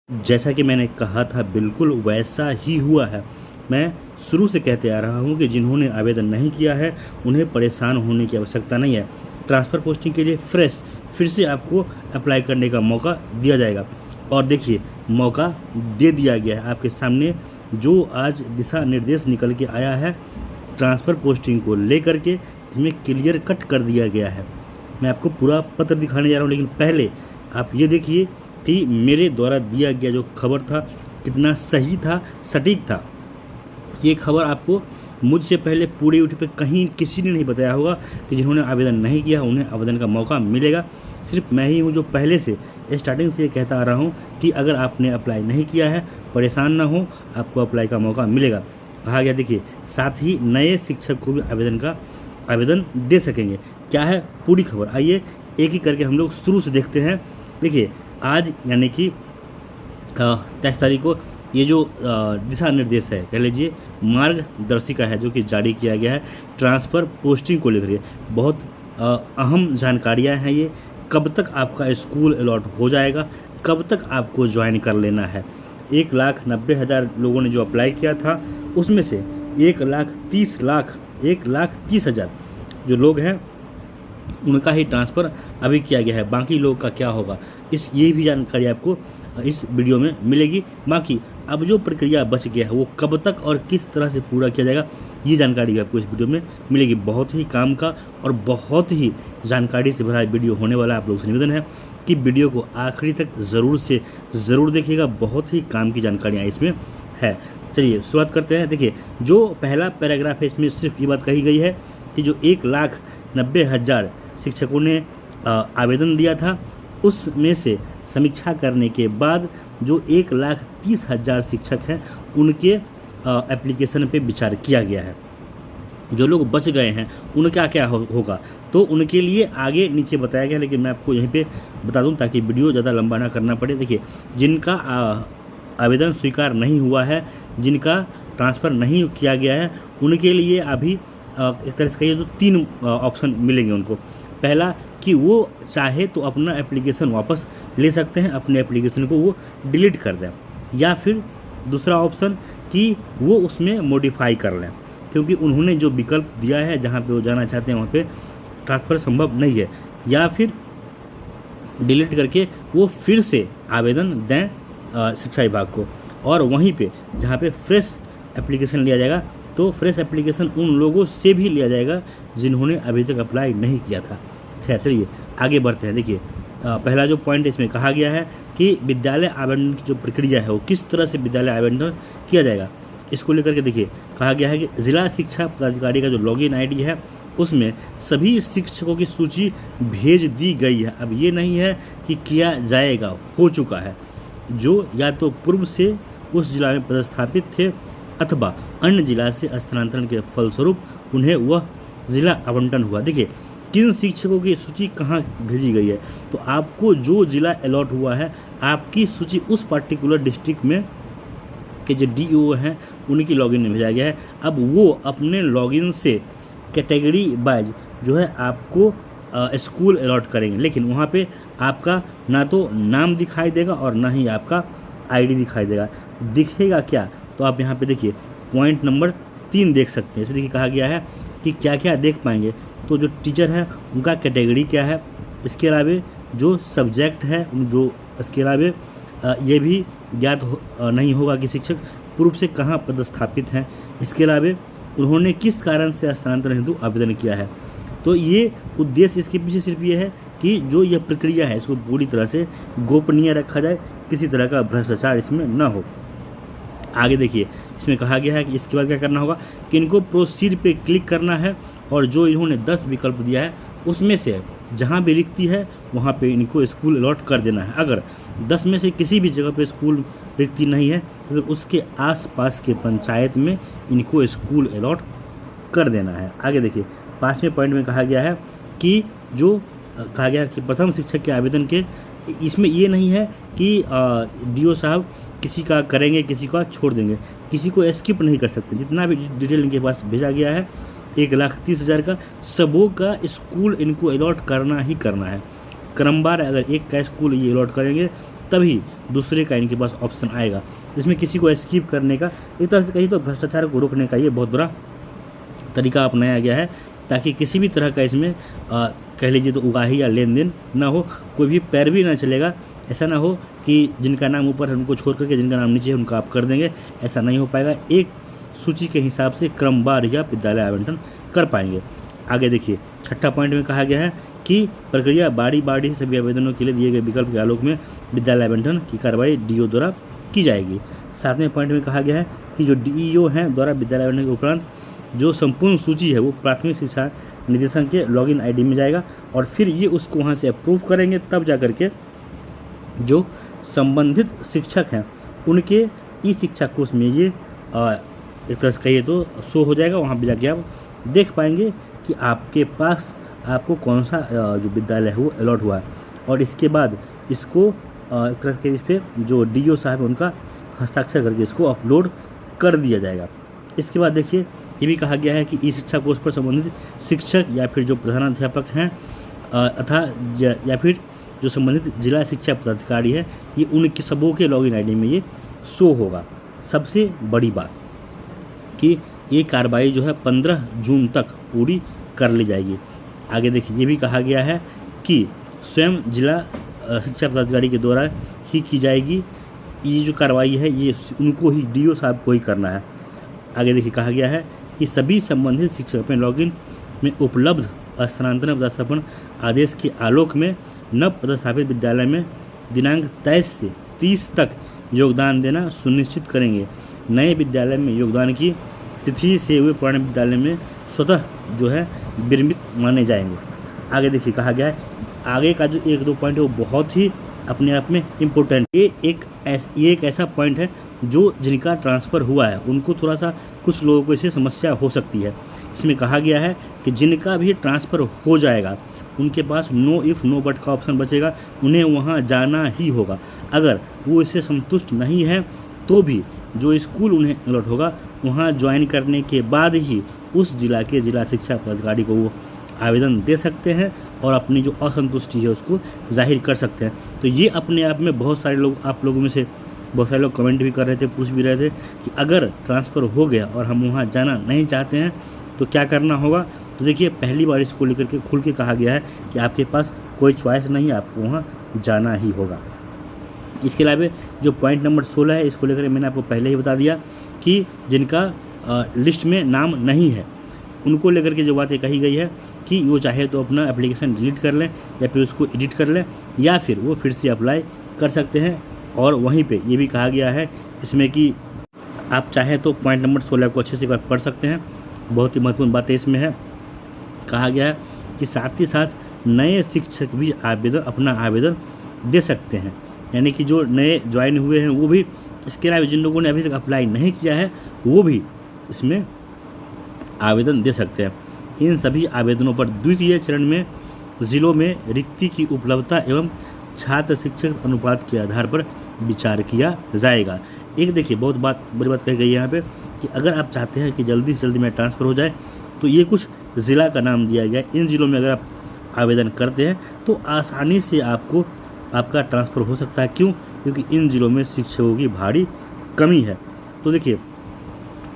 जैसा कि मैंने कहा था बिल्कुल वैसा ही हुआ है। मैं शुरू से कहते आ रहा हूँ कि जिन्होंने आवेदन नहीं किया है उन्हें परेशान होने की आवश्यकता नहीं है। ट्रांसफ़र पोस्टिंग के लिए फ्रेश फिर से आपको अप्लाई करने का मौका दिया जाएगा। और देखिए मौका दे दिया गया है आपके सामने। जो आज दिशा निर्देश निकल के आया है ट्रांसफ़र पोस्टिंग को लेकर के, इसमें क्लियर कट कर दिया गया है। मैं आपको पूरा पत्र दिखाने जा रहा हूँ, लेकिन पहले आप ये देखिए कि मेरे द्वारा दिया गया जो खबर था कितना सही था, सटीक था। ये खबर आपको मुझसे पहले पूरे यूट्यूब पे कहीं किसी ने नहीं बताया होगा कि जिन्होंने आवेदन नहीं किया उन्हें आवेदन का मौका मिलेगा। सिर्फ मैं ही हूँ जो पहले से स्टार्टिंग से ये कहता आ रहा हूँ कि अगर आपने अप्लाई नहीं किया है परेशान ना हो, आपको अप्लाई का मौका मिलेगा। कहा गया देखिए, साथ ही नए शिक्षक को भी आवेदन दे सकेंगे। क्या है पूरी खबर, आइए एक एक करके हम लोग शुरू से देखते हैं। देखिए आज यानी कि 23 तारीख को ये जो दिशा निर्देश है, कह लीजिए मार्गदर्शिका है, जो कि जारी किया गया है ट्रांसफ़र पोस्टिंग को लेकर। बहुत अहम जानकारियां हैं ये। कब तक आपका स्कूल अलॉट हो जाएगा, कब तक आपको ज्वाइन कर लेना है। 1,90,000 लोगों ने जो अप्लाई किया था उसमें से 1,30,000 जो लोग हैं उनका ही ट्रांसफ़र अभी किया गया है। बाकी लोग का क्या होगा ये भी जानकारी आपको इस वीडियो में मिलेगी। बाकी अब जो प्रक्रिया बच गया है वो कब तक और किस तरह से पूरा किया जाएगा ये जानकारी भी आपको इस वीडियो में मिलेगी। बहुत ही काम का और बहुत ही जानकारी से भरा वीडियो होने वाला है। आप लोगों से निवेदन है कि वीडियो को आखिरी तक ज़रूर देखिएगा। बहुत ही काम की जानकारियाँ इसमें है। चलिए शुरुआत करते हैं। देखिए जो पहला पैराग्राफ है इसमें सिर्फ ये बात कही गई है कि जो 1,90,000 शिक्षकों ने आवेदन दिया था उसमें से समीक्षा करने के बाद जो 1,30,000 शिक्षक हैं उनके एप्लीकेशन पे विचार किया गया है। जो लोग बच गए हैं उनका क्या होगा तो उनके लिए आगे नीचे बताया गया, लेकिन मैं आपको यहीं पे बता दूं ताकि वीडियो ज़्यादा लंबा ना करना पड़े। देखिए जिनका आवेदन स्वीकार नहीं हुआ है, जिनका ट्रांसफ़र नहीं किया गया है, उनके लिए अभी एक तरह से कहिए तो 3 ऑप्शन मिलेंगे उनको। पहला कि वो चाहे तो अपना एप्लीकेशन वापस ले सकते हैं, अपने एप्लीकेशन को वो डिलीट कर दें, या फिर दूसरा ऑप्शन कि वो उसमें मॉडिफाई कर लें, क्योंकि उन्होंने जो विकल्प दिया है जहाँ पे वो जाना चाहते हैं वहाँ पे ट्रांसफ़र संभव नहीं है, या फिर डिलीट करके वो फिर से आवेदन दें शिक्षा विभाग को। और वहीं पे जहाँ पे फ्रेश एप्लीकेशन लिया जाएगा तो फ्रेश एप्लीकेशन उन लोगों से भी लिया जाएगा जिन्होंने अभी तक अप्लाई नहीं किया था। खैर चलिए आगे बढ़ते हैं। देखिए पहला जो पॉइंट इसमें कहा गया है कि विद्यालय आवंटन की जो प्रक्रिया है वो किस तरह से विद्यालय आवंटन किया जाएगा, इसको लेकर के देखिए कहा गया है कि जिला शिक्षा पदाधिकारी का जो लॉगिन आईडी है उसमें सभी शिक्षकों की सूची भेज दी गई है। अब ये नहीं है कि किया जाएगा, हो चुका है। जो या तो पूर्व से उस जिला में पदस्थापित थे अथवा अन्य जिला से स्थानांतरण के फलस्वरूप उन्हें वह जिला आवंटन हुआ। देखिए किन शिक्षकों की सूची कहाँ भेजी गई है, तो आपको जो जिला अलॉट हुआ है आपकी सूची उस पर्टिकुलर डिस्ट्रिक्ट में के जो डीईओ हैं उनकी लॉगिन में भेजा गया है। अब वो अपने लॉगिन से कैटेगरी वाइज जो है आपको स्कूल अलॉट करेंगे, लेकिन वहाँ पे आपका ना तो नाम दिखाई देगा और ना ही आपका आईडी दिखाई देगा। दिखेगा क्या, तो आप यहाँ पे देखिए पॉइंट नंबर 3 देख सकते हैं। इसमें देखिए कहा गया है कि क्या क्या देख पाएंगे, तो जो टीचर है उनका कैटेगरी क्या है, इसके अलावा जो सब्जेक्ट है जो, इसके अलावा ये भी ज्ञात नहीं होगा कि शिक्षक पूर्व से कहाँ पदस्थापित हैं, इसके अलावा उन्होंने किस कारण से स्थानांतरण हेतु आवेदन किया है। तो ये उद्देश्य इसके पीछे सिर्फ ये है कि जो यह प्रक्रिया है इसको पूरी तरह से गोपनीय रखा जाए, किसी तरह का भ्रष्टाचार इसमें न हो। आगे देखिए इसमें कहा गया है कि इसके बाद क्या करना होगा कि इनको प्रोसीड पे क्लिक करना है और जो इन्होंने 10 विकल्प दिया है उसमें से जहाँ भी रिक्ति है वहाँ पे इनको स्कूल अलॉट कर देना है। अगर 10 में से किसी भी जगह पे स्कूल रिक्ति नहीं है तो फिर उसके आसपास के पंचायत में इनको स्कूल अलॉट कर देना है। आगे देखिए 5वें पॉइंट में कहा गया है कि जो कहा गया कि प्रथम शिक्षक के आवेदन के, इसमें ये नहीं है कि डीओ साहब किसी का करेंगे किसी का छोड़ देंगे, किसी को स्किप नहीं कर सकते। जितना भी डिटेल इनके पास भेजा गया है 1,30,000 का, सबों का स्कूल इनको अलॉट करना ही करना है। क्रमवार अगर एक का स्कूल ये अलॉट करेंगे तभी दूसरे का इनके पास ऑप्शन आएगा। इसमें किसी को स्किप करने का, एक तरह से कहीं तो भ्रष्टाचार को रोकने का ये बहुत बड़ा तरीका अपनाया गया है, ताकि किसी भी तरह का इसमें कह लीजिए तो उगाही या लेन देन ना हो, कोई भी पैरवी ना चलेगा। ऐसा ना हो कि जिनका नाम ऊपर है उनको छोड़ करके जिनका नाम नीचे है उनका आप कर देंगे, ऐसा नहीं हो पाएगा। एक सूची के हिसाब से क्रमवार या विद्यालय आवंटन कर पाएंगे। आगे देखिए 6ठा पॉइंट में कहा गया है कि प्रक्रिया बारी बारी सभी आवेदनों के लिए दिए गए विकल्प के आलोक में विद्यालय आवंटन की कार्रवाई डीईओ द्वारा की जाएगी। 7वें पॉइंट में कहा गया है कि जो डीईओ हैं द्वारा विद्यालय आवंटन के उपरांत जो संपूर्ण सूची है वो प्राथमिक शिक्षा निदेशक के लॉगिन आईडी में जाएगा और फिर ये उसको वहाँ से अप्रूव करेंगे, तब जा करके जो संबंधित शिक्षक हैं उनके ई शिक्षा कोष में ये एक तरह से कहिए तो शो हो जाएगा। वहाँ पर जाके आप देख पाएंगे कि आपके पास आपको कौन सा जो विद्यालय है वो अलॉट हुआ है, और इसके बाद इसको एक तरह से इस पर जो डीईओ साहब है उनका हस्ताक्षर करके इसको अपलोड कर दिया जाएगा। इसके बाद देखिए ये भी कहा गया है कि ई शिक्षा कोष पर संबंधित शिक्षक या फिर जो प्रधानाध्यापक हैं अथा या फिर जो संबंधित जिला शिक्षा पदाधिकारी है, ये उनके सबों के लॉगिन आईडी में ये शो होगा। सबसे बड़ी बात कि ये कार्रवाई जो है 15 जून तक पूरी कर ली जाएगी। आगे देखिए ये भी कहा गया है कि स्वयं जिला शिक्षा पदाधिकारी के द्वारा ही की जाएगी। ये जो कार्रवाई है ये उनको ही डीईओ साहब को ही करना है। आगे देखिए कहा गया है कि सभी संबंधित शिक्षक अपने लॉगिन में उपलब्ध स्थानांतरण पदस्थापन आदेश के आलोक में नव पदस्थापित विद्यालय में दिनांक 23 से 30 तक योगदान देना सुनिश्चित करेंगे। नए विद्यालय में योगदान की तिथि से हुए पुराने विद्यालय में स्वतः जो है विरमित माने जाएंगे। आगे देखिए कहा गया है, आगे का जो 1-2 पॉइंट है वो बहुत ही अपने आप में इम्पोर्टेंट। ये एक ऐसा पॉइंट है जो जिनका ट्रांसफ़र हुआ है उनको थोड़ा सा कुछ लोगों को इससे समस्या हो सकती है। इसमें कहा गया है कि जिनका भी ट्रांसफ़र हो जाएगा उनके पास नो इफ़ नो बट का ऑप्शन बचेगा, उन्हें वहाँ जाना ही होगा। अगर वो इससे संतुष्ट नहीं है तो भी जो स्कूल उन्हें अलॉट होगा वहाँ ज्वाइन करने के बाद ही उस जिला के जिला शिक्षा पदाधिकारी को वो आवेदन दे सकते हैं और अपनी जो असंतुष्टि है उसको जाहिर कर सकते हैं। तो ये अपने आप में बहुत सारे लोग, आप लोगों में से बहुत सारे लोग कमेंट भी कर रहे थे, पूछ भी रहे थे कि अगर ट्रांसफ़र हो गया और हम वहाँ जाना नहीं चाहते हैं तो क्या करना होगा। तो देखिए पहली बार इसको लेकर के खुल के कहा गया है कि आपके पास कोई चॉइस नहीं है, आपको वहाँ जाना ही होगा। इसके अलावा जो पॉइंट नंबर 16 है इसको लेकर मैंने आपको पहले ही बता दिया कि जिनका लिस्ट में नाम नहीं है उनको लेकर के जो बातें कही गई है कि वो चाहे तो अपना एप्लीकेशन डिलीट कर लें या फिर उसको एडिट कर लें या फिर वो फिर से अप्लाई कर सकते हैं। और वहीं पे ये भी कहा गया है इसमें कि आप चाहें तो पॉइंट नंबर 16 को अच्छे से एक बार पढ़ सकते हैं, बहुत ही महत्वपूर्ण बातें इसमें है। कहा गया है कि साथ ही साथ नए शिक्षक भी अपना आवेदन दे सकते हैं, यानी कि जो नए ज्वाइन हुए हैं वो भी, इसके अलावा जिन लोगों ने अभी तक अप्लाई नहीं किया है वो भी इसमें आवेदन दे सकते हैं। इन सभी आवेदनों पर द्वितीय चरण में ज़िलों में रिक्ति की उपलब्धता एवं छात्र शिक्षक अनुपात के आधार पर विचार किया जाएगा। एक देखिए बहुत बड़ी बात कही गई है यहाँ पे कि अगर आप चाहते हैं कि जल्दी से जल्दी में ट्रांसफ़र हो जाए तो ये कुछ ज़िला का नाम दिया गया है। इन ज़िलों में अगर आप आवेदन करते हैं तो आसानी से आपका ट्रांसफ़र हो सकता है। क्यों? क्योंकि इन ज़िलों में शिक्षकों की भारी कमी है। तो देखिए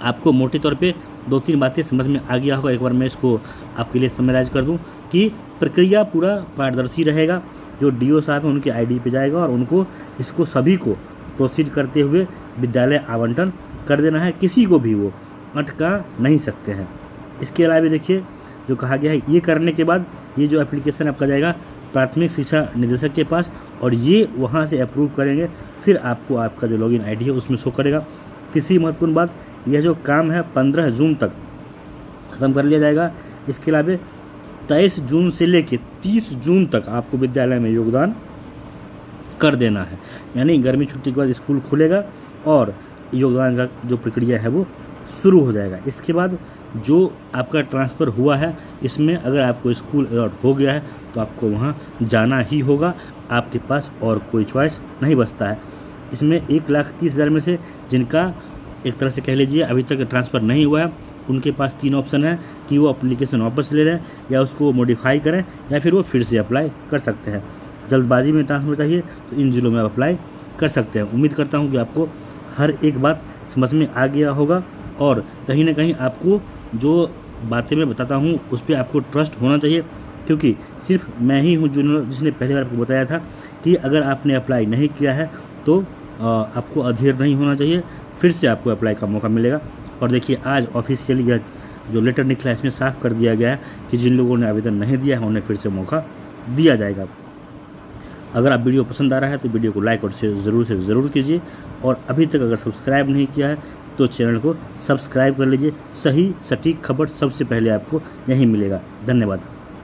आपको मोटे तौर पे 2-3 बातें समझ में आ गया होगा। एक बार मैं इसको आपके लिए समराइज़ कर दूं कि प्रक्रिया पूरा पारदर्शी रहेगा। जो डीओ साहब हैं उनके आईडी पे जाएगा और उनको इसको सभी को प्रोसीड करते हुए विद्यालय आवंटन कर देना है, किसी को भी वो अटका नहीं सकते हैं। इसके अलावा देखिए जो कहा गया है ये करने के बाद ये जो एप्लीकेशन आपका जाएगा प्राथमिक शिक्षा निदेशक के पास और ये वहाँ से अप्रूव करेंगे, फिर आपको आपका जो लॉगिन आईडी है उसमें शो करेगा। तीसरी महत्वपूर्ण बात, यह जो काम है 15 जून तक ख़त्म कर लिया जाएगा। इसके अलावा 23 जून से लेकर 30 जून तक आपको विद्यालय में योगदान कर देना है, यानी गर्मी छुट्टी के बाद स्कूल खुलेगा और योगदान का जो प्रक्रिया है वो शुरू हो जाएगा। इसके बाद जो आपका ट्रांसफ़र हुआ है इसमें अगर आपको स्कूल अलॉट हो गया है तो आपको वहाँ जाना ही होगा, आपके पास और कोई चॉइस नहीं बचता है। इसमें 1,30,000 में से जिनका एक तरह से कह लीजिए अभी तक ट्रांसफ़र नहीं हुआ है उनके पास 3 ऑप्शन है कि वो एप्लीकेशन वापस ले लें या उसको मॉडिफाई करें या फिर वो फिर से अप्लाई कर सकते हैं। जल्दबाजी में ट्रांसफ़र चाहिए तो इन ज़िलों में आप अप्लाई कर सकते हैं। उम्मीद करता हूँ कि आपको हर एक बात समझ में आ गया होगा और कहीं ना कहीं आपको जो बातें मैं बताता हूँ उस पर आपको ट्रस्ट होना चाहिए, क्योंकि सिर्फ मैं ही हूँ जिसने पहले बार आपको बताया था कि अगर आपने अप्लाई नहीं किया है तो आपको अधीर नहीं होना चाहिए, फिर से आपको अप्लाई का मौका मिलेगा। और देखिए आज ऑफिशियली यह जो लेटर निकला इसमें साफ कर दिया गया है कि जिन लोगों ने आवेदन नहीं दिया है उन्हें फिर से मौका दिया जाएगा। अगर आप वीडियो पसंद आ रहा है तो वीडियो को लाइक और शेयर से ज़रूर कीजिए, और अभी तक अगर सब्सक्राइब नहीं किया है तो चैनल को सब्सक्राइब कर लीजिए। सही सटीक खबर सबसे पहले आपको यहीं मिलेगा। धन्यवाद।